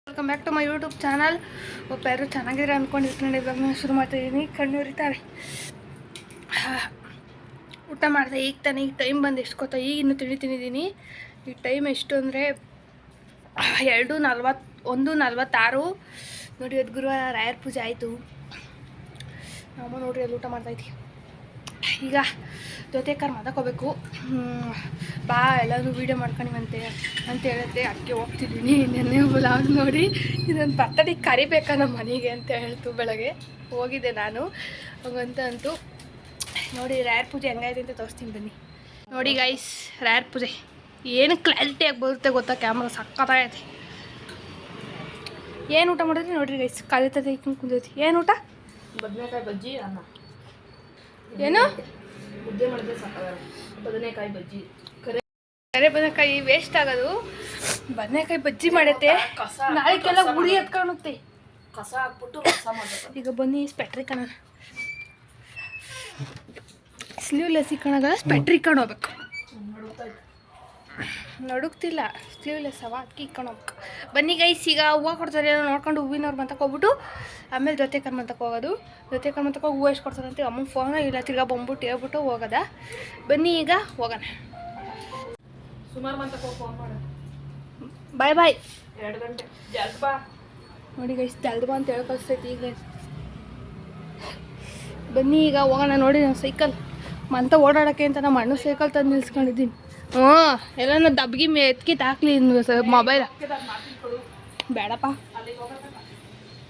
Welcome back to my YouTube channel. ಒಬ್ಬರು ಚೆನ್ನಾಗಿದ್ರೆ ಅಂದ್ಕೊಂಡಿರ್ತೀನಿ. ಇವಾಗ ನಾನು ಶುರು ಮಾಡ್ತಾಯಿದ್ದೀನಿ. ಕಣ್ಣು ಉರಿತಾವೆ. ಊಟ ಮಾಡಿದೆ ಈಗ ತಾನೇ. ಈಗ ಟೈಮ್ ಬಂದು ಎಷ್ಟು ಗೊತ್ತಾ? ಈಗ ಇನ್ನೂ ತಿಂದಿದ್ದೀನಿ. ಈಗ ಟೈಮ್ ಎಷ್ಟು ಅಂದರೆ 1:46 ನೋಡಿ. ಇವತ್ತು ಗುರುವಾರ ರಾಯರ ಪೂಜೆ ಆಯಿತು. ನಮ್ಮ ನೋಡ್ರಿ ಅಲ್ಲಿ ಊಟ ಮಾಡ್ತಾಯಿದ್ದೀವಿ. ಈಗ ಜೊತೆ ಕಾರ್ ಮಾತಾಕೋಬೇಕು. ಬಾ ಎಲ್ಲರೂ ವೀಡಿಯೋ ಮಾಡ್ಕೊಂಡಿವಂತೆ ಅಂತ ಹೇಳಿದ್ರೆ ಅದಕ್ಕೆ ಹೋಗ್ತಿದ್ದೀನಿ. ನೆನ್ನೆ ವ್ಲಾಗ್ ನೋಡಿ ಇದೊಂದು ಬರ್ತಡೆಗೆ ಕರಿಬೇಕಾ ನಮ್ಮ ಮನೆಗೆ ಅಂತ ಹೇಳ್ತು. ಬೆಳಗ್ಗೆ ಹೋಗಿದ್ದೆ ನಾನು ಹಂಗಂತೂ. ನೋಡಿ ರಾಯರ ಪೂಜೆ ಹೆಂಗಾಯ್ತು ಅಂತ ತೋರಿಸ್ತೀನಿ ಬನ್ನಿ. ನೋಡಿ ಗೈಸ್, ರಾಯರ ಪೂಜೆ ಏನು ಕ್ಲಾರಿಟಿಯಾಗಿ ಬರುತ್ತೆ ಗೊತ್ತಾ? ಕ್ಯಾಮ್ರಾ ಸಕ್ಕತ್ತಾಗೈತೆ. ಏನು ಊಟ ಮಾಡಿದ್ರಿ ನೋಡಿರಿ ಗೈಸ್. ಕಲಿತದೆ ಕುಂದೈತಿ. ಏನು ಊಟ? ಬದನೆಕಾಯಿ ಬಜ್ಜಿ ಅನ್ನ. ಏನು ಮುದ್ದೆ ಮಾಡಿದ್ರೆ ಸಾಕಾಗಲ್ಲ. ಬದನೆಕಾಯಿ ಬಜ್ಜಿ ಕರೆ ಬದನೆಕಾಯಿ ವೇಸ್ಟ್ ಆಗೋದು. ಬದನೆಕಾಯಿ ಬಜ್ಜಿ ಮಾಡೈತೆ. ನಾಳೆಗೆಲ್ಲ ಉರಿ ಎತ್ಕೊಳುತ್ತೆ. ಕಸ ಹಾಕ್ಬಿಟ್ಟು ರಸ ಮಾಡಬೇಕು. ಈಗ ಬನ್ನಿ ಸ್ಪೆಟ್ರಿ ಕಣ. ಸ್ಲೀವ್ಲೆಸ್ ಕಣಗಲ್ಲ, ಸ್ಪೆಟ್ರಿ ಇಕ್ಕೊಂಡು ಹೋಗ್ಬೇಕು. ನಡುಗ್ತಿಲ್ಲ, ಸ್ಲೀವ್ಲೆಸ್ ಅವ ಅದಕ್ಕೆ ಇಕ್ಕೊಂಡು ಹೋಗ್ಬೇಕು. ಬನ್ನಿ ಗೈಸ್, ಈಗ ಹೂವು ಕೊಡ್ತಾರೆ ನೋಡ್ಕೊಂಡು ಹೂವಿನವ್ರು ಬಂತಕ್ಕೆ ಹೋಗ್ಬಿಟ್ಟು ಆಮೇಲೆ ಜೊತೆ ಕರ್ಮಂತಕ್ಕೆ ಹೋಗೋದು. ಜೊತೆ ಕರ್ಮಂತಕ್ಕೆ ಹೋಗಿ ಹೂವು ಎಷ್ಟು ಕೊಡ್ತಾರಂತೆ ಅಮ್ಮನ ಫೋನ್ ಇಲ್ಲ. ತಿರ್ಗಾ ಬಂದ್ಬಿಟ್ಟು ಹೇಳ್ಬಿಟ್ಟು ಹೋಗೋದ. ಬನ್ನಿ ಈಗ ಹೋಗೋಣ. ಸುಮಾರು ಮಂತಕ್ಕೆ ಹೋಗಿ ಫೋನ್ ಮಾಡು. ಬಾಯ್ ಬಾಯ್. 2 ಗಂಟೆ ಜಲ್ದಿ ಬಾ. ನೋಡಿ ಗೈಸ್, ಜಲ್ದಿ ಬಾ ಅಂತ ಹೇಳಿ ಕಳಿಸ್ತೈತಿ ಈಗ. ಬನ್ನಿ ಈಗ ಹೋಗೋಣ. ನೋಡಿ ನಾನು ಸೈಕಲ್ ಮಂತ ಓಡಾಡೋಕ್ಕೆ ಅಂತ ನಮ್ಮ ಅಣ್ಣ ಸೈಕಲ್ ತಂದು ನಿಲ್ಸ್ಕೊಂಡಿದ್ದೀನಿ. ಎಲ್ಲ ದಬ್ಗಿ ಎತ್ಕಿತ್ತು ಹಾಕ್ಲಿ ಮೊಬೈಲ್. ಬೇಡಪ್ಪ,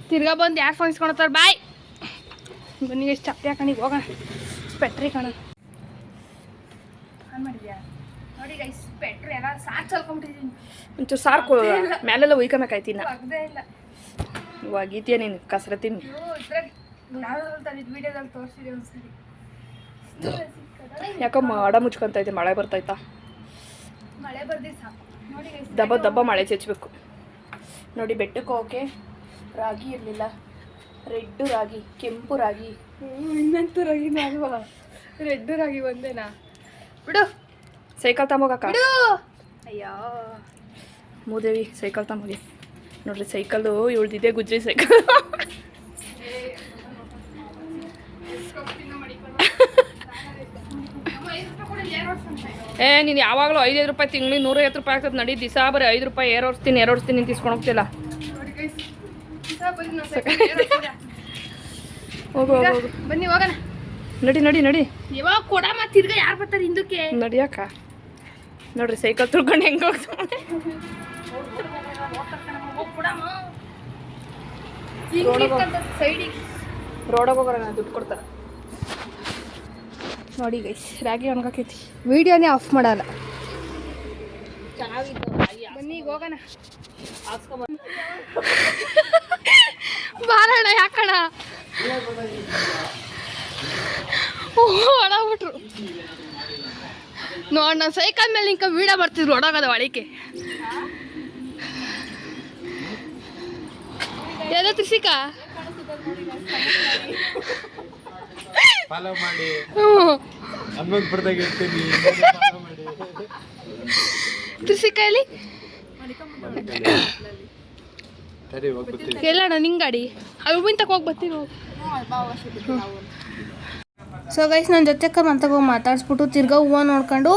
ತಿರ್ಗಾ ಬಂದು ಯಾರು ಫೋನ್ ಇಸ್ಕೊಳ್ತಾರೆ. ಬಾಯ್. ಬನ್ನಿ ಎಷ್ಟು ಚಪ್ಪಲಿ ಹಾಕೊಂಡು ಹೋಗೋಣ. ಸ್ಪೆಟ್ರಿ ಕಣ ಆನ್ ಮಾಡಿದ್ಯಾ? ನೋಡಿ ಗೈಸ್, ಸ್ಪೆಟ್ರಿ ಎಲ್ಲ ಸಾಕು ಚಲ್ಕೊಂಬಿಟ್ಟಿದ್ದೀನಿ. ಒಂಚೂರು ಸಾಕು ಮೇಲೆಲ್ಲ ಉಯ್ಕೊಬೇಕಾಯ್ತಿನ. ಅಗದೇ ಇಲ್ಲ. ಇವಾಗ ಇದೆಯಾ ನೀನು ಕಸರತ್ತೀನಿ. ಇದ್ರಾಗ ಯಾವ್ದಾದ್ರು ತಂದಿದ್ದು ವೀಡಿಯೋದಲ್ಲಿ ತೋರಿಸಿದೆ ಒಂದ್ಸರಿ. ಯಾಕೋ ಮಾಡ ಮುಚ್ಕೊಂತ ಐತೆ. ಮಳೆ ಬರ್ತಾಯ್ತಾ? ಮಳೆ ಬರ್ದಿ ಸಾಕು. ನೋಡಿ ಗೈಸ್, ದಬ್ಬ ದಬ್ಬ ಮಳೆ ಚೆಚ್ಚಬೇಕು. ನೋಡಿ ಬೆಟ್ಟಕ್ಕೆ ಹೋಗೋಕೆ ರಾಗಿ ಇರಲಿಲ್ಲ. ರೆಡ್ಡು ರಾಗಿ, ಕೆಂಪು ರಾಗಿ. ಇನ್ನಂತೂ ರಾಗಿನ ಅಲ್ವಾ? ರೆಡ್ಡು ರಾಗಿ ಒಂದೇನಾ? ಬಿಡು. ಸೈಕಲ್ ತಗೋಗಕ್ಕ. ಬಿಡು. ಅಯ್ಯೋ ಮೂದೇವಿ ಸೈಕಲ್ ತಗೋಗಿ. ನೋಡ್ರಿ ಸೈಕಲ್ಲು ಇವಳ್ದಿದೆ, ಗುಜ್ರಿ ಸೈಕಲ್. ನೀನು ಯಾವಾಗಲೂ 5 ರೂಪಾಯಿ ತಿಂಗಳಿಗೆ 150 ರೂಪಾಯಿ ಆಗ್ತದೆ. ನಡಿ ದಿವಸ ಬರೀ 5 ರೂಪಾಯಿ ಏರ್ ಓಡಿಸ್ತೀನಿ ನೀನು ತಿಸ್ಕೊಂಡು ಹೋಗ್ತಿಲ್ಲ. ಹೋಗು ಹೋಗು. ಬನ್ನಿ ಹೋಗೋಣ. ನಡಿ ನಡಿ ನಡಿ. ಯಾವಾಗ ಕೊಡ ಮತ್ತೆ ತಿರ್ಗಾ ಯಾರು ಬರ್ತಾರೆ ಹಿಂದಕ್ಕೆ? ನಡಿಯಕ್ಕ. ನೋಡ್ರಿ ಸೈಕಲ್ ತುಳ್ಕೊಂಡು ಹೆಂಗೆ ಹೋಗ್ತಾನೆ. ರೋಡಾಗ ಹೋಗೋಣ, ದುಡ್ಡು ಕೊಡ್ತಾರೆ. ನೋಡಿ ಗೈಸ್, ರಾಗಿ ಒಣಗಾಕೈತಿ. ವಿಡಿಯೋನೇ ಆಫ್ ಮಾಡಲ್ಲ. ಬನ್ನಿ ಈಗ ಹೋಗೋಣ. ಬಾರಣ ಯಾಕಣ ಹೊಡಾಗ್ಬಿಟ್ರು. ನೋಡ್ ನಾನು ಸೈಕಲ್ ಮೇಲೆ ನಿಂಕ ವೀಡಿಯೋ ಮಾಡ್ತಿದ್ರು. ಹೊಡೋಗದ ಒಳಕ್ಕೆ ಎಲ್ಲ ತ್ರಿಸಿಕ ಫಾಲೋ ಮಾಡಿ. ಹನುಮಂತಪುರದಾಗ ಇರ್ತೀನಿ. ತ್ರಿಸಿಕಾಯಲ್ಲಿ ಸರಿ ಹೋಗ್ಬಿಡ್ತೀನಿ. ಎಲ್ಲಣ್ಣ ನಿಂಗೆ ಗಾಡಿ ಅದು ತಕ ಹೋಗಿ ಬರ್ತೀವಿ. ಸೊ ಗೈಸ್, ನನ್ನ ಜೊತೆಕರ್ ಮಂತಕ್ಕೆ ಹೋಗಿ ಮಾತಾಡಿಸ್ಬಿಟ್ಟು ತಿರ್ಗಾ ಹೂವು ನೋಡ್ಕೊಂಡು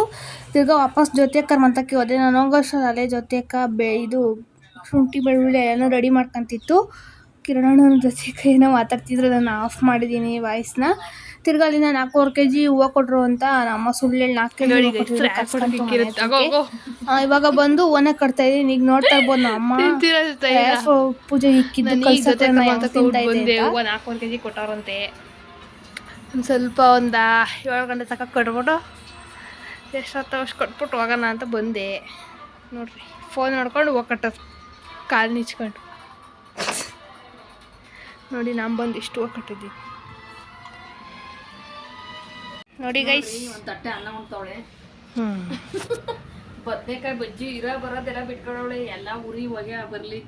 ತಿರ್ಗಾ ವಾಪಸ್ ಜೊತೆಕರ್ ಮಂತಕ್ಕೆ ಹೋದೆ. ನಾನು ಹೋಗೋಷ್ಟರಲ್ಲಿ ಜೊತೆಕ ಇದು ಶುಂಠಿ ಬೆಳ್ಳುಳ್ಳಿ ಏನೋ ರೆಡಿ ಮಾಡ್ಕೊಂತಿತ್ತು. ಕಿರಣಣ್ಣನ ಜೊತೆಕ ಏನೋ ಮಾತಾಡ್ತಿದ್ರು. ನಾನು ಆಫ್ ಮಾಡಿದ್ದೀನಿ ವಾಯ್ಸ್ನ. ತಿರ್ಗಾ ಅಲ್ಲಿ ನಾನು 4 kg ಹೂವು ಕೊಟ್ಟರು ಅಂತ ನಮ್ಮ ಸುಳ್ಳೆಲ್ಲಿ 4 kg ಇವಾಗ ಬಂದು ಹೂವನ್ನ ಕಟ್ತಾ ಇದ್ದೀನಿ. ಈಗ ನೋಡ್ತಾ ಇರ್ಬೋದು ನಮ್ಮ ಪೂಜೆ ಇಕ್ಕಿದ್ದು ಹೂವು 4 kg ಕೊಟ್ಟವ್ರಂತೆ. ಒಂದು ಸ್ವಲ್ಪ 7 ಗಂಟೆ ತನಕ ಕಟ್ಬಿಟ್ಟು ಎಷ್ಟೊತ್ತು ಅಷ್ಟು ಕಟ್ಬಿಟ್ಟು ಹೋಗೋಣ ಅಂತ ಬಂದೆ. ನೋಡ್ರಿ ಫೋನ್ ನೋಡ್ಕೊಂಡು ಹೂವು ಕಟ್ಟೋದು ಕಾಲು ನಿಚ್ಕೊಂಡು. ನೋಡಿ ನಾನು ಬಂದು ಇಷ್ಟು ಹೂವು ಕಟ್ಟಿದ್ದೀನಿ. ನೋಡಿ ಗೈಸ್, ಒಂದು ತಟ್ಟೆ ಅನ್ನ ಉಣ್ತಾವಳೆ. ಬದನೆಕಾಯಿ ಬಜ್ಜಿ ಬರೋದೆಲ್ಲ ಬಿಟ್ಕೊಂಡವಳೆ. ಎಲ್ಲ ಉರಿ ಹೊಗೆ ಬರಲಿ.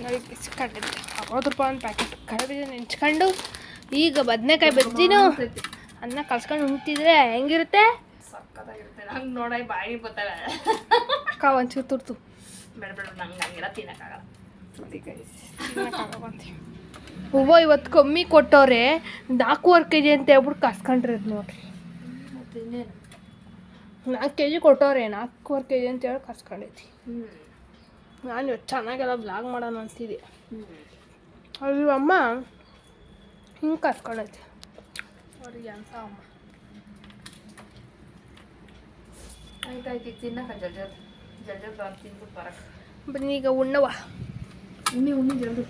ನೋಡಿ ಕಂಡಿದ್ದೆ 60 ರೂಪಾಯಿ ಒಂದು ಪ್ಯಾಕೆಟ್ ಕಡಬೀಜ ನೆಂಚ್ಕೊಂಡು ಈಗ ಬದನೆಕಾಯಿ ಬಜ್ಜಿನೂ ಅನ್ನ ಕಲ್ಸ್ಕೊಂಡು ಉಣ್ತಿದ್ರೆ ಹೆಂಗಿರುತ್ತೆ? ಸಕ್ಕತ್ತಾಗಿರುತ್ತೆ. ನಂಗೆ ನೋಡಾಯಿ ಬಾಯಿ ಬರ್ತಾವೆ. ಒಂಚೂರು ತುರ್ತು ಬೇಡ ನಂಗೆ ಹಂಗೆಲ್ಲ ತಿನ್ನೋಕ್ಕಾಗಲ್ಲ. ಹೂವು ಇವತ್ತು ಕಮ್ಮಿ ಕೊಟ್ಟವ್ರೆ 4.5 kg ಅಂತ ಹೇಳ್ಬಿಟ್ಟು ಕಸ್ಕೊಂಡ್ರದು ನೋಡ್ರಿ. 4 kg ಕೊಟ್ಟವ್ರೆ 4.5 kg ಅಂತ ಹೇಳಿ ಕಸ್ಕೊಂಡೈತಿ. ನಾನು ಇವತ್ತು ಚೆನ್ನಾಗೆಲ್ಲ ಬ್ಲಾಗ್ ಮಾಡೋಣ ಅಂತಿದ್ದೆ. ಅದು ಅಮ್ಮ ಹಿಂಗೆ ಕಸ್ಕೊಂಡೈತಿ ಅವ್ರಿಗೆ ಅಂತ ಅಮ್ಮ. ಆಯ್ತಾಯ್ತು ತಿನ್ನಕ ಜಲ್ಜರ್ ತಿನ್ಬಿಟ್ಟು ಬರಕ್ಕೆ ಬನ್ನಿ ಈಗ ಉಣ್ಣವ. ಉಣ್ಣಿ ಜಲ್ದಿ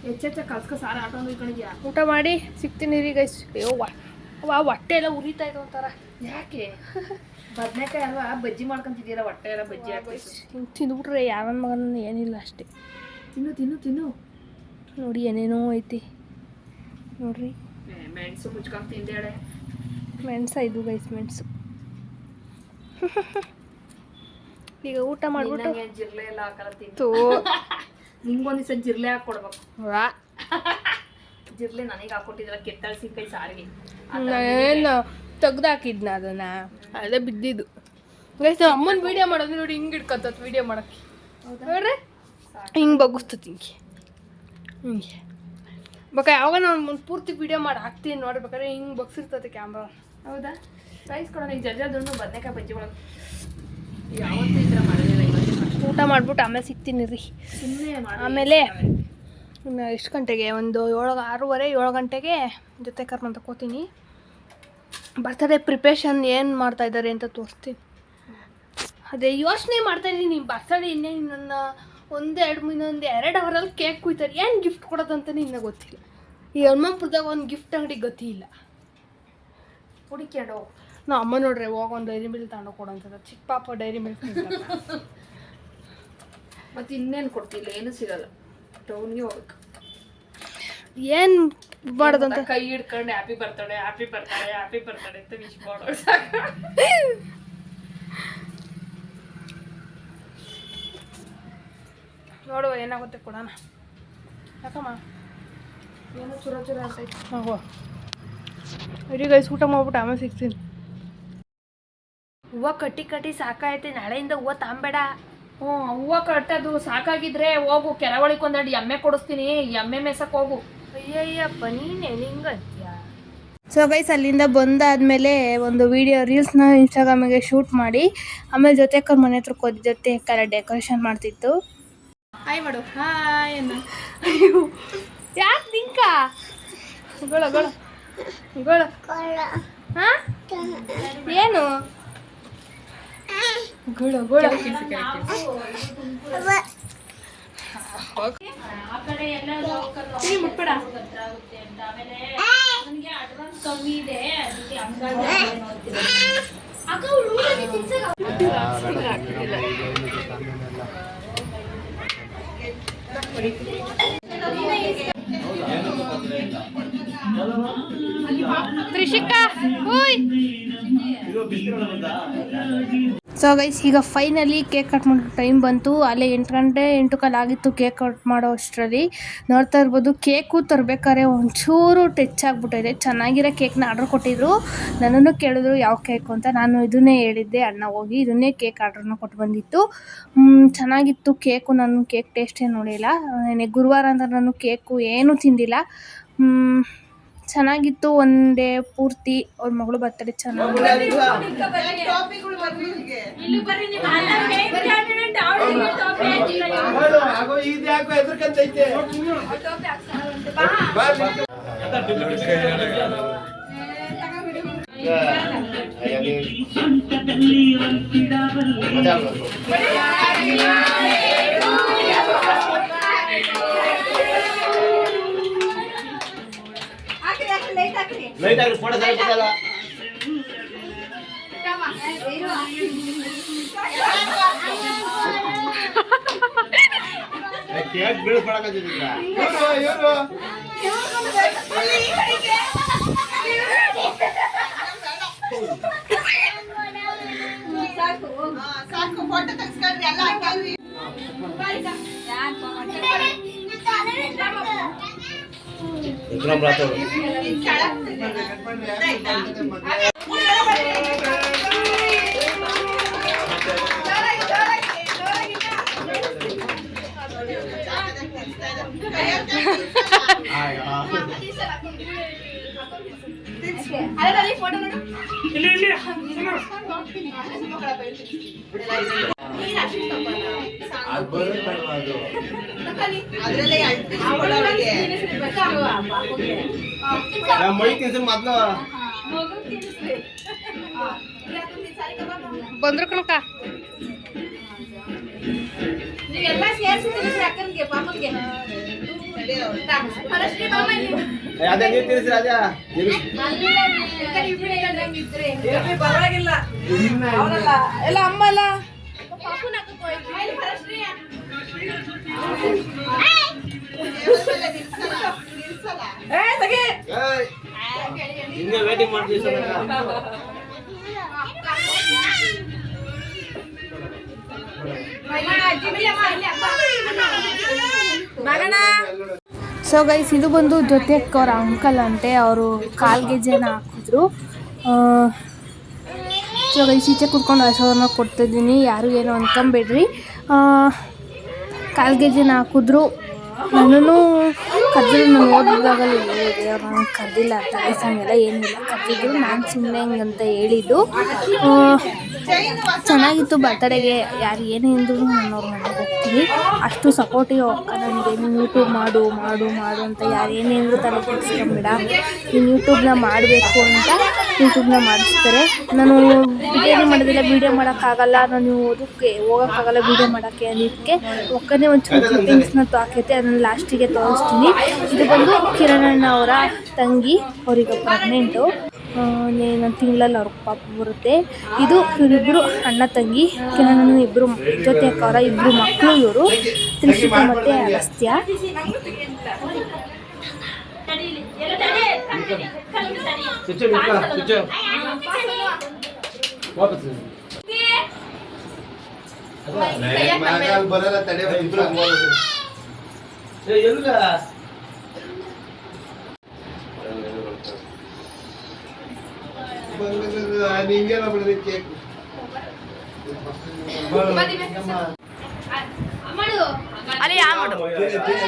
ಹೆಚ್ಚೆಚ್ಚ ಕಲ್ಸ್ಕೊ ಸಾರ ಆಟೋಂದು ಇಟ್ಕೊಂಡಿದ್ಯಾ. ಊಟ ಮಾಡಿ ಸಿಗ್ತೀನಿ ರೀ ಗೈಸ್. ವಾ ಹೊಟ್ಟೆ ಎಲ್ಲ ಉರಿತಾ ಇದೆ ಒಂಥರ. ಯಾಕೆ ಬದನೆಕಾಯಿ ಅಲ್ವಾ ಬಜ್ಜಿ ಮಾಡ್ಕೊಂತಿದ್ದೀರ ಹೊಟ್ಟೆ ಎಲ್ಲ ಬಜ್ಜಿ ಹಾಕಿ ತಿಂದ್ಬಿಟ್ರೆ ಯಾವನ ಮಗನ ಏನಿಲ್ಲ ಅಷ್ಟೇ. ತಿನ್ನು ನೋಡಿ ಏನೇನೋ ಐತಿ ನೋಡ್ರಿ. ಮೆಣಸು ಮುಚ್ಕೊಂಡು ತಿಂದೇಳೆ. ಮೆಣಸ ಇದು ಗೈಸ್ ಮೆಣಸು. ಈಗ ಊಟ ಮಾಡ್ಬಿಟ್ಟು ಜಿರ್ಲೆ ಎಲ್ಲ ಹಾಕಲ್ಲ ತಿಂತು. ನಿಂಗೊಂದು ದಿವಸ ಜಿರ್ಲೆ ಹಾಕ್ಕೊಡ್ಬೇಕು. ವಾ ಜಿರ್ಲೆ ನನಗೆ ಹಾಕೊಟ್ಟಿದ್ರ ಕೆತ್ತಳ್ಸಿಕಾಯಿ ಸಾರಿಗೆ ಏನು ತೆಗ್ದಾಕಿದ್ನ ಅದನ್ನ ಅದೇ ಬಿದ್ದಿದ್ದು. ಗೈಸ್ ನಮ್ಮ ಅಮ್ಮನ ವೀಡಿಯೋ ಮಾಡೋದು ನೋಡಿ ಹಿಂಗೆ ಇಟ್ಕೊತತ್ ವೀಡಿಯೋ ಮಾಡೋಕ್ಕೆ ನೋಡ್ರಿ. ಹಿಂಗೆ ಬಗ್ಗಿಸ್ತತಿ ಹಿಂಗೆ ಯಾವಾಗ ನಾನು ಪೂರ್ತಿ ವೀಡಿಯೋ ಮಾಡಿ ಹಾಕ್ತೀನಿ ನೋಡ್ಬೇಕಾದ್ರೆ ಹಿಂಗೆ ಬಗ್ಸಿರ್ತದೆ ಕ್ಯಾಮ್ರಾ. ಹೌದಾ ಪ್ರೈಸ್ ಕೊಡೋಣ. ಈಗ ಜಜ್ಜೋದನ್ನು ಬದನೆಕಾಯಿ ಬಜ್ಜಿ ಒಳಗೆ ಯಾವತ್ತೂ ಈ ಥರ ಮಾಡೋದಿಲ್ಲ. ಇವತ್ತು ಊಟ ಮಾಡ್ಬಿಟ್ಟು ಆಮೇಲೆ ಸಿಗ್ತೀನಿ ರೀ. ಸುಮ್ಮನೆ ಆಮೇಲೆ ಎಷ್ಟು ಗಂಟೆಗೆ ಒಂದು 6:30 7 ಗಂಟೆಗೆ ಜೊತೆ ಕರ್ಮಂತ ತಗೋತೀನಿ. ಬರ್ತಡೇ ಪ್ರಿಪ್ರೇಷನ್ ಏನು ಮಾಡ್ತಾಯಿದ್ದಾರೆ ಅಂತ ತೋರಿಸ್ತೀನಿ. ಅದೇ ಯೋಚನೆ ಮಾಡ್ತಾಯಿದ್ದೀನಿ ಬರ್ತಡೇ ಇನ್ನೇನು ನನ್ನ ಇನ್ನೊಂದು 2 ಅವರಲ್ಲಿ ಕೇಕ್ ಕುಯ್ತಾರೆ. ಏನು ಗಿಫ್ಟ್ ಕೊಡೋದಂತಲೇ ಇನ್ನೂ ಗೊತ್ತಿಲ್ಲ. ಈ ಹನುಮಂಪುರದಾಗ ಒಂದು ಗಿಫ್ಟ್ ಅಂಗಡಿ ಗತಿ ಇಲ್ಲ. ಹುಡುಕ್ಯಾಡೋ ನಾ ಅಮ್ಮ ನೋಡ್ರಿ ಹೋಗೊಂದು ಡೈರಿ ಮಿಲ್ಕ್ ತಗೊಂಡು ಕೊಡೋಂಥದ್ದು. ಚಿಕ್ಕ ಪಾಪ ಡೈರಿ ಮಿಲ್ಕ್ ಮತ್ತು ಇನ್ನೇನು ಕೊಡ್ತಿಲ್ಲ, ಏನೂ ಸಿಗಲ್ಲ. ಟೌನ್ಗೆ ಹೋಗ್ಬೇಕು. ಏನು ಮಾಡೋದಂತ ಕೈ ಹಿಡ್ಕೊಂಡು ಹ್ಯಾಪಿ ಬರ್ತಡೆ ಅಂತ ವಿಶ್ ಮಾಡೋದು. ನೋಡುವ ಏನಾಗುತ್ತೆ ಕೊಡೋಣ. ಯಾಕಮ್ಮ ಏನೋ ಚೂರ ಅಂತೈತಿ. ಹೋಗುವ ಇಡೀ ಗೈಸ್ ಊಟ ಮಾಡ್ಬಿಟ್ಟು ಆಮೇಲೆ ಸಿಗ್ತೀನಿ. ಹೂವು ಕಟ್ಟಿ ಸಾಕಾಯ್ತು. ನಾಳೆಯಿಂದ ಹೂವು ತಾಂಬೇಡ. ಹೂವು ಕಟ್ಟೋದು ಸಾಕಾಗಿದ್ರೆ ಹೋಗು ಕೆರವಳಿಗೆ ಒಂದೆರಡು ಎಮ್ಮೆ ಕೊಡಿಸ್ತೀನಿ. ಎಮ್ಮೆ ಮೇಸಕ್ಕೆ ಹೋಗು. ಅಯ್ಯಯ್ಯಪ್ಪ ನೀನೇ ಹಿಂಗಂತ್ಯ. ಸೊ ಗೈಸ್ ಅಲ್ಲಿಂದ ಬಂದಾದಮೇಲೆ ಒಂದು ರೀಲ್ಸ್ನ ಇನ್ಸ್ಟಾಗ್ರಾಮಿಗೆ ಶೂಟ್ ಮಾಡಿ ಆಮೇಲೆ ಜೊತೆ ಮನೆ ಹತ್ರಕ್ಕೆ ಹೋದ. ಜೊತೆ ಡೆಕೋರೇಷನ್ ಮಾಡ್ತಿತ್ತು. ಹಾಯ್ ಮಾಡು. ಹಾಯ್ ಅನ್ನ. ಅಯ್ಯೋ ಯಾಕೆ ನಿಂಕ ಗೋಳ ಹಾಂ ಏನು ಗೋಳ ಮುಟ್ಬೇಡ. ತ್ರಿಷಿಕಾ ಓಯ್. ಸೊ ಗೈಸ್ ಈಗ ಫೈನಲಿ ಕೇಕ್ ಕಟ್ ಮಾಡೋ ಟೈಮ್ ಬಂತು. ಅಲ್ಲೇ 8 ಗಂಟೆ 8 ಕಾಲು ಆಗಿತ್ತು ಕೇಕ್ ಕಟ್ ಮಾಡೋ ಅಷ್ಟರಲ್ಲಿ. ನೋಡ್ತಾ ಇರ್ಬೋದು ಕೇಕು ತರಬೇಕಾದ್ರೆ ಒಂಚೂರು ಟಚ್ ಆಗಿಬಿಟ್ಟಿದೆ. ಚೆನ್ನಾಗಿರೋ ಕೇಕ್ನ ಆರ್ಡ್ರ್ ಕೊಟ್ಟಿದ್ರು. ನನ್ನನ್ನು ಕೇಳಿದ್ರು ಯಾವ ಕೇಕು ಅಂತ. ನಾನು ಇದನ್ನೇ ಹೇಳಿದ್ದೆ. ಅಣ್ಣ ಹೋಗಿ ಇದನ್ನೇ ಕೇಕ್ ಆರ್ಡ್ರನ್ನ ಕೊಟ್ಟು ಬಂದಿತ್ತು. ಚೆನ್ನಾಗಿತ್ತು ಕೇಕು. ನಾನು ಕೇಕ್ ಟೇಸ್ಟೇ ನೋಡಿಲ್ಲ. ಗುರುವಾರ ಅಂತ ನಾನು ಕೇಕು ಏನೂ ತಿಂದಿಲ್ಲ. ಚೆನ್ನಾಗಿತ್ತು. ಒಂದೇ ಪೂರ್ತಿ ಅವ್ರ ಮಗಳು ಬರ್ತಡೆ ಚೆನ್ನಾಗಿ. ಲೈಟ್ ಆಗಿ ಫೋಟೋ ತೆಗೆದುಕೊಳ್ಳಲ್ಲ. ಕೇಕ್ ಬೀಳ್ಕೊಳಕತ್ತಿದ್ದ ಸಾಕು ಫೋಟೋ ತೆಗೆಸ್ಕೊಂಡ್ರಿ ಎಲ್ಲ ಹಾಕಲ್ರಿ. ವಿಕ್ರಮ್ ರಾಥೋಡ್ ಫೋಟೋ ನೋಡು. ಅದು ಬರುತ್ತೆ ಅದು. ಅದ್ರಲ್ಲೇ ಮೈ ತಿನ್ಸ ಮೊದ್ಲು ಬಂದ್ರು ಕಣಕ್ಕ. ನೀವೆಲ್ಲ ಸೇರಿಸಿ ಅಕ್ಕನಿಗೆ ಪಾಪನಿಗೆ ಅದೇ ನೀವು ತಿಳಿಸಿ ರಾಜ ಪರವಾಗಿಲ್ಲ ಎಲ್ಲ ಅಮ್ಮ ಅಲ್ಲ ಹಿಂಗೆ ವೇಟಿಂಗ್ ಮಾಡ್ತೀವಿ ಸರ್. ಸೊ ಗೈಸ್, ಇದು ಬಂದು ಜೊತೆ ಅವ್ರ ಅಂಕಲ್ ಅಂತೆ. ಅವರು ಕಾಲ್ಗೆ ಜನ ಹಾಕಿದ್ರು. ಸೊ ಗೈಸ್, ಈಚೆ ಕುತ್ಕೊಂಡು ಹಸವನ್ನ ಕೊಡ್ತಿದ್ದೀನಿ, ಯಾರು ಏನೋ ಅನ್ಕೊಂಬೇಡ್ರಿ. ಕಾಲ್ಗೆ ಜನ ಹಾಕಿದ್ರು. ನನ್ನೂ ಕರೆದಿದ್ರು. ನಾನು ಓದಿದಾಗಲೂ ಹೇಳಿದೆ, ಅವ್ರು ನನಗೆ ಕರೆದಿಲ್ಲ, ತಲೆಸಂಗೆಲ್ಲ ಏನಿಲ್ಲ, ಕರೆದಿದ್ರು. ನಾನು ಸುಮ್ಮನೆ ಹಿಂಗಂತ ಹೇಳಿದ್ದು. ಚೆನ್ನಾಗಿತ್ತು ಬರ್ತಡೆಗೆ. ಯಾರು ಏನೇ ಅಂದ್ರು ನಾನು ಅವ್ರ ಮನೆಗೆ ಹೋಗ್ತೀನಿ. ಅಷ್ಟು ಸಪೋರ್ಟಿವ್ ಅಕ್ಕ ನನಗೆ. ನೀನು ಯೂಟ್ಯೂಬ್ ಮಾಡು ಮಾಡು ಮಾಡು ಅಂತ ಯಾರು ಏನೇ ಅಂದರೂ ತಲೆ ಕೆಡಿಸ್ಕೊಂಬೇಡ, ನೀನು ಯೂಟ್ಯೂಬ್ನ ಮಾಡಬೇಕು ಅಂತ ಯೂಟ್ಯೂಬ್ನ ಮಾಡಿಸ್ತಾರೆ. ನಾನು ಬಿರಿಯಾನಿ ಮಾಡೋದಿಲ್ಲ, ವೀಡಿಯೋ ಮಾಡೋಕ್ಕಾಗಲ್ಲ, ನಾನು ಓದೋಕ್ಕೆ ಹೋಗೋಕ್ಕಾಗಲ್ಲ ವೀಡಿಯೋ ಮಾಡೋಕ್ಕೆ ಅನ್ನೋದಕ್ಕೆ ಒಕ್ಕನೇ ಒಂಚೂರು ಕ್ಲಿಪ್ಪಿಂಗ್ಸ್ನ ಹಾಕೈತೆ, ಅದನ್ನು ಲಾಸ್ಟಿಗೆ ತೋರಿಸ್ತೀನಿ. ಇದು ಬಂದು ಕಿರಣಣ್ಣ ಅವರ ತಂಗಿ, ಅವರಿಗೆ ಪ್ರೆಗ್ನೆಂಟು. ಒಂದು ತಿಂಗಳಲ್ಲಿ ಅವ್ರ ಪಾಪ ಬರುತ್ತೆ. ಇದು ಇವರಿಬ್ಬರು ಅಣ್ಣ ತಂಗಿ, ಕಿರಣಣ್ಣ ಇಬ್ಬರು ಜೊತೆ ಅಕ್ಕವರ ಇಬ್ಬರು ಮಕ್ಕಳು ಇವರು, ತ್ರಿಷಿಕಾ ಮತ್ತು ಅಗಸ್ತ್ಯ. ಬರಲ್ಲ ತಡೆ ಎಲ್ಲ ನಿಂಗೇನ ಬಿಡೋದು ಕೇಕ್ ಅಲ್ಲಿ ಯಾವ ಮಾಡು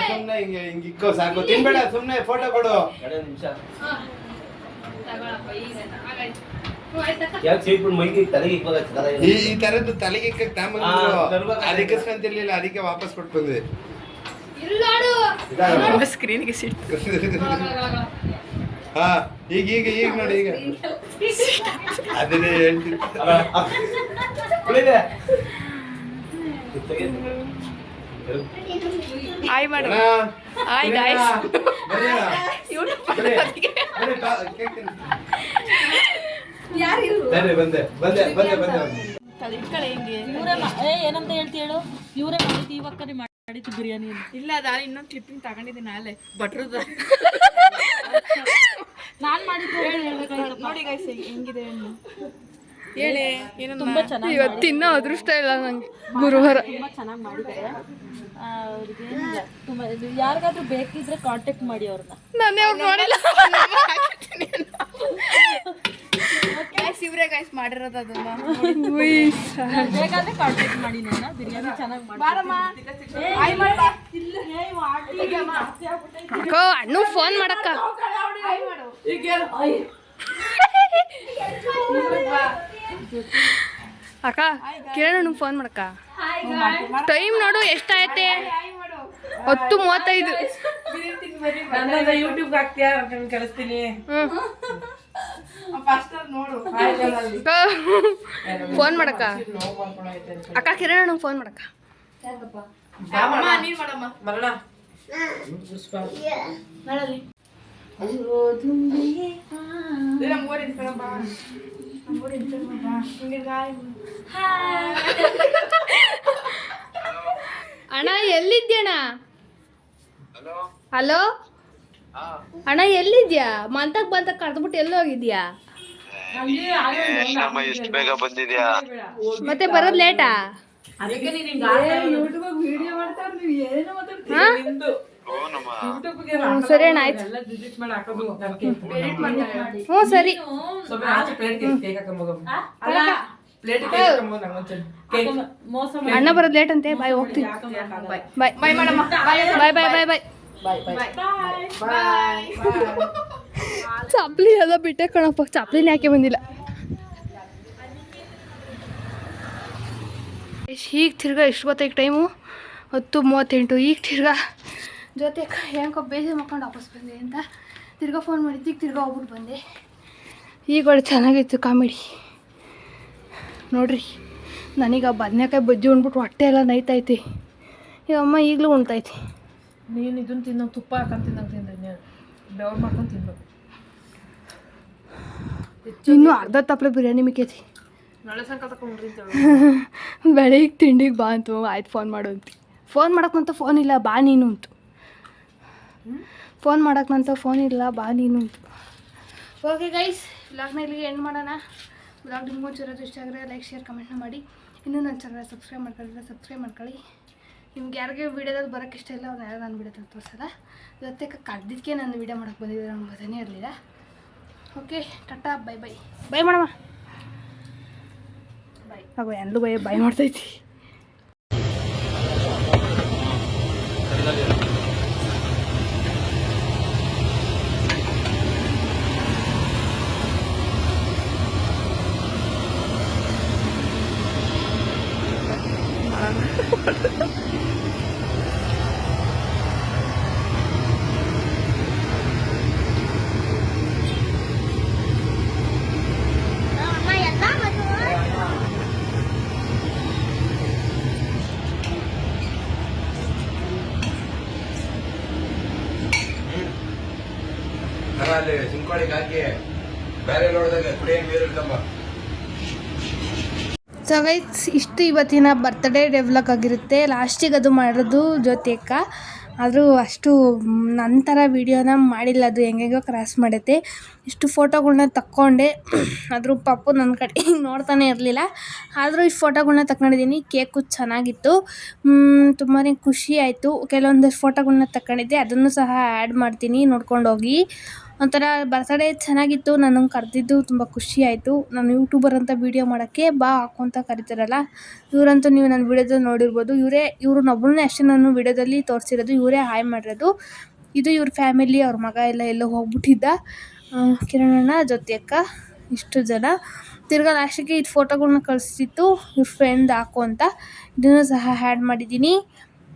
ಸುಮ್ಮನೆ ಹಿಂಗೆ ಇಕ್ಕೋ ಸಾಕು, ತಿನ್ಬೇಡ, ಸುಮ್ಮನೆ ಫೋಟೋ ಕೊಡು. 2 ನಿಮಿಷ ಯಾಕೆ ಸೇರ್ಬಿಟ್ಟು ಮೈಗೆ ತಲೆಗೆ ಇಕ್ಕೋದ ಈ ತರದ್ದು ತಲೆಗೆ ತಾಂಬಂದ್ರು, ಅದಕ್ಕೆ ಇಸ್ಕೊಂತಿರ್ಲಿಲ್ಲ, ಅದಕ್ಕೆ ವಾಪಸ್ ಕೊಟ್ಟು ಬಂದೆ. ಸ್ಕ್ರೀನ್ಗೆ ಸಿಟ್ಟು. ಹಾ ಈಗ ಈಗ ಈಗ ನೋಡಿ, ಈಗ ಅದನ್ನೇ ಹೇಳ್ತೀನಿ. ಹಾಯ್ ಮಾಡು. Hi guys. ಬಂದೆ ಬಂದೆ ಬಂದೆ ಬಂದೆ ಏನಂತ ಹೇಳ್ತಿ ಹೇಳು. ಇವರೇ ಮಾಡಿದ್ದು, ಇವಕ್ಕರಿ ಮಾಡಿದ್ದು ಬಿರಿಯಾನಿ. ಇಲ್ಲ, ನಾನು ಇನ್ನೊಂದು ಕ್ಲಿಪ್ಪಿಂಗ್ ತಗೊಂಡಿದ್ದೀನಿ ನಾಳೆ ಭಟ್ರದ. ನಾನ್ ಮಾಡಿದ್ದು ನೋಡಿ ಗೈಸ್ ಹೆಂಗಿದೆ ಹಣ್ಣು. ಹೇಳಿ ಏನಂತ. ತುಂಬಾ ಚೆನ್ನಾಗಿ ಇವತ್ತಿನ್ನೂ ಅದೃಷ್ಟ ಇಲ್ಲ ನಂಗೆ, ಗುರುವಾರ. ತುಂಬಾ ಚೆನ್ನಾಗಿ ಮಾಡಿದ್ದಾರೆ. ಅವ್ರಿಗೆ ತುಂಬಾ ಯಾರಿಗಾದ್ರೂ ಬೇಕಿದ್ರೆ ಕಾಂಟ್ಯಾಕ್ಟ್ ಮಾಡಿ ಅವ್ರನ್ನ. ನಾನೇ ಅವ್ರು ನೋಡಿಲ್ಲ. ಇವರೇ ಗೈಸ್ ಮಾಡಿರೋದು ಅದನ್ನ. ಬೇಕಾದ್ರೆ ಕಾಂಟ್ಯಾಕ್ಟ್ ಮಾಡಿ ನನ್ನ. ಬಿರಿಯಾನಿ ಚೆನ್ನಾಗಿ ಅಕ್ಕ ಅಣ್ಣು ಫೋನ್ ಮಾಡಕ್ಕ. ಅಕ್ಕ ಕಿರಣ್ ಫೋನ್ ಮಾಡಕ್ಕ. ಟೈಮ್ ನೋಡು ಎಷ್ಟಾಯ್ತೆ, 10:35. ಯೂಟ್ಯೂಬ್ ಹಾಕ್ತೀಯಾ ಕಳಿಸ್ತೀನಿ. ಫೋನ್ ಮಾಡಕ್ಕ ಅಕ್ಕ, ಕಿರಣ್ ಫೋನ್ ಮಾಡಕ್ಕ. ಅಣ್ಣ ಎಲ್ಲಿದ್ಯಣ್ಣ? ಹಲೋ ಅಣ್ಣ ಎಲ್ಲಿದ್ಯಾ? ಮಂತಕ್ ಬಂತಕ್ ಕರೆದ್ಬಿಟ್ಟು ಎಲ್ಲಿ ಹೋಗಿದ್ಯಾ? ಎಷ್ಟು ಬೇಗ ಬಂದಿದ್ಯಾ? ಮತ್ತೆ ಬರೋದ್ ಲೇಟಾ? ಸರಿ ಅಣ್ಣ, ಆಯ್ತು. ಹ್ಞೂ ಸರಿ. ಅಣ್ಣ ಬರೋದ್ ಲೇಟ್ ಅಂತೆ. ಬಾಯ್, ಹೋಗ್ತೀನಿ. ಬಾಯ್ ಬಾಯ್ ಬಾಯ್ ಬಾಯ್ ಬಾಯ್ ಬಾಯ್ ಬಾಯ್. ಬಾಯ್ ಬಾಯ್ ಬಾಯ್ ಚಾಪ್ಲಿ ಎಲ್ಲ ಬಿಟ್ಟೆ ಕಣಪ್ಪ, ಚಾಪ್ಲಿನ ಯಾಕೆ ಬಂದಿಲ್ಲ. ಈಗ ತಿರ್ಗಾ ಎಷ್ಟು ಗೊತ್ತಾಗ ಟೈಮು 10:38. ಈಗ ತಿರ್ಗಾ ಜೊತೆ ಹೆಂಗೋ ಬೇಜಾರು ಮಾಡ್ಕೊಂಡು ವಾಪಸ್ ಬಂದೆ ಅಂತ ತಿರ್ಗಾ ಫೋನ್ ಮಾಡಿದ್ದು. ಈಗ ತಿರ್ಗಾ ಹೋಗ್ಬಿಟ್ಟು ಬಂದೆ. ಈಗ ಒಳ್ಳೆ ಚೆನ್ನಾಗಿತ್ತು ಕಾಮಿಡಿ ನೋಡ್ರಿ. ನನಗೆ ಆ ಬದನೆಕಾಯಿ ಬಜ್ಜಿ ಉಣ್ಬಿಟ್ಟು ಹೊಟ್ಟೆ ಎಲ್ಲ ನೈತೈತಿ. ಈಗ ಅಮ್ಮ ಈಗಲೂ ಉಣ್ತೈತಿ. ನೀನು ಇದನ್ನು ತಿನ್ನೋ ತುಪ್ಪ ಹಾಕೊಂಡು ತಿನ್ನಂಗೆ ತಿಂದ್ರೆ ಬೆವ್ರು ಮಾಡ್ಕೊಂಡು ತಿನ್ಬೇಕು. ಇನ್ನೂ ಅರ್ಧ ತಪ್ಪಲೆ ಬಿರಿಯಾನಿ ಮಿಕ್ಕೈತಿ. ನಾಳೆ ಸಾಯಂಕಾಲ ತಗೊಂಡ್ರಿ ಬೆಳಿಗ್ಗೆ ತಿಂಡಿಗೆ ಬಾ ಅಂತು. ಆಯ್ತು ಫೋನ್ ಮಾಡು ಅಂತಿ. ಫೋನ್ ಮಾಡೋಕ್ಕಂತ ಫೋನ್ ಇಲ್ಲ, ಬಾ ನೀನು ಅಂತು. ಫೋನ್ ಮಾಡೋಕ್ಕಂತ ಫೋನ್ ಇಲ್ಲ, ಬಾ ನೀನು ಅಂತು. ಓಕೆ ಗೈಸ್, ವ್ಲಾಗ್ನ ಇಲ್ಲಿಗೆ ಎಂಡ್ ಮಾಡೋಣ. ವ್ಲಾಗ್ ನಿಮ್ಗೆ ಒಂಚೂರು ಇಷ್ಟ ಆಗಿದ್ರೆ ಲೈಕ್ ಶೇರ್ ಕಮೆಂಟ್ನ ಮಾಡಿ. ಇನ್ನೂ ನನ್ನ ಚಾನಲ್ ಸಬ್ಸ್ಕ್ರೈಬ್ ಮಾಡ್ಕೊಳ್ಳಿ. ನಿಮ್ಗೆ ಯಾರಿಗೆ ವೀಡಿಯೋದಲ್ಲಿ ಬರೋಕ್ಕೆ ಇಷ್ಟ ಇಲ್ಲ ಅವ್ರನ್ನ ಯಾರು ನಾನು ವೀಡಿಯೋದಲ್ಲಿ ತೋರಿಸಲ್ಲ. ಜೊತೆ ಕರ್ದಿದ್ದಕ್ಕೆ ನಾನು ವೀಡಿಯೋ ಮಾಡೋಕ್ಕೆ ಬಂದಿದ್ದೆ, ನನಗೆ ಗೊತ್ತೇ ಇರಲಿಲ್ಲ. Okay, Tata, bye bye. By ಮಾಡಮ್ಮ. ಬೈ ಆಗೋ ಎಲ್ಲೂ ಬೈ ಮಾಡ್ತೈತಿ. ಅಲ್ಲಿ ಸಿಂಕೋಳಿಗೆ ಹಾಕಿ ಬೇರೆ ನೋಡಿದಾಗ ಕುಡಿಯೋ ನೀರು ಇರ್ತಮ್ಮ. ಸೊ ಗೈಸ್, ಇಷ್ಟು ಇವತ್ತಿನ ಬರ್ತ್ಡೇ ಡೆವ್ಲಾಗ್ ಆಗಿರುತ್ತೆ. ಲಾಸ್ಟಿಗೆ ಅದು ಮಾಡೋದು ಜ್ಯೋತಿಯಕ್ಕ. ಆದರೂ ಅಷ್ಟು ನಂತರ ವೀಡಿಯೋನ ಮಾಡಿಲ್ಲ, ಅದು ಹೆಂಗೆಗೋ ಕ್ರಾಸ್ ಮಾಡೈತೆ. ಇಷ್ಟು ಫೋಟೋಗಳ್ನ ತಕ್ಕೊಂಡೆ. ಆದರೂ ಪಾಪು ನನ್ನ ಕಡೆ ನೋಡ್ತಾನೆ ಇರಲಿಲ್ಲ. ಆದರೂ ಇಷ್ಟು ಫೋಟೋಗಳ್ನ ತಗೊಂಡಿದ್ದೀನಿ. ಕೇಕು ಚೆನ್ನಾಗಿತ್ತು, ತುಂಬಾ ಖುಷಿ ಆಯಿತು. ಕೆಲವೊಂದಷ್ಟು ಫೋಟೋಗಳ್ನ ತಗೊಂಡಿದ್ದೆ, ಅದನ್ನು ಸಹ ಆ್ಯಡ್ ಮಾಡ್ತೀನಿ, ನೋಡ್ಕೊಂಡೋಗಿ. ಒಂಥರ ಬರ್ತ್ಡೇ ಚೆನ್ನಾಗಿತ್ತು. ನನಗೆ ಕರೆದಿದ್ದು ತುಂಬ ಖುಷಿ ಆಯಿತು. ನಾನು ಯೂಟ್ಯೂಬರ್ ಅಂತ ವೀಡಿಯೋ ಮಾಡೋಕ್ಕೆ ಬಾ ಹಾಕು ಅಂತ ಕರಿತಾರಲ್ಲ, ಇವರಂತೂ ನೀವು ನನ್ನ ವೀಡಿಯೋದಲ್ಲಿ ನೋಡಿರ್ಬೋದು. ಇವ್ರನ್ನೊಬ್ಬರನ್ನೇ ಅಷ್ಟೇ ನಾನು ವೀಡಿಯೋದಲ್ಲಿ ತೋರಿಸಿರೋದು. ಇವರೇ ಹಾಯ್ ಮಾಡಿರೋದು. ಇದು ಇವ್ರ ಫ್ಯಾಮಿಲಿ, ಅವ್ರ ಮಗ ಎಲ್ಲೋ ಹೋಗ್ಬಿಟ್ಟಿದ್ದ. ಕಿರಣಣ್ಣ, ಜ್ಯೋತಿಯಕ್ಕ, ಇಷ್ಟು ಜನ. ತಿರ್ಗಾ ಲಾಸ್ಟಿಗೆ ಇದು ಫೋಟೋಗಳ್ನ ಕಳಿಸ್ತಿತ್ತು ಇವ್ರ ಫ್ರೆಂಡ್ ಹಾಕು ಅಂತ. ಇದನ್ನು ಸಹ ಆ್ಯಡ್ ಮಾಡಿದ್ದೀನಿ.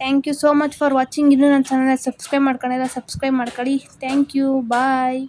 Thank you so much for watching. ಇನ್ನೂ ನನ್ನ ಚಾನಲ್ ಸಬ್ಸ್ಕ್ರೈಬ್ ಮಾಡ್ಕೊಳ್ಳಿ. Thank you, bye.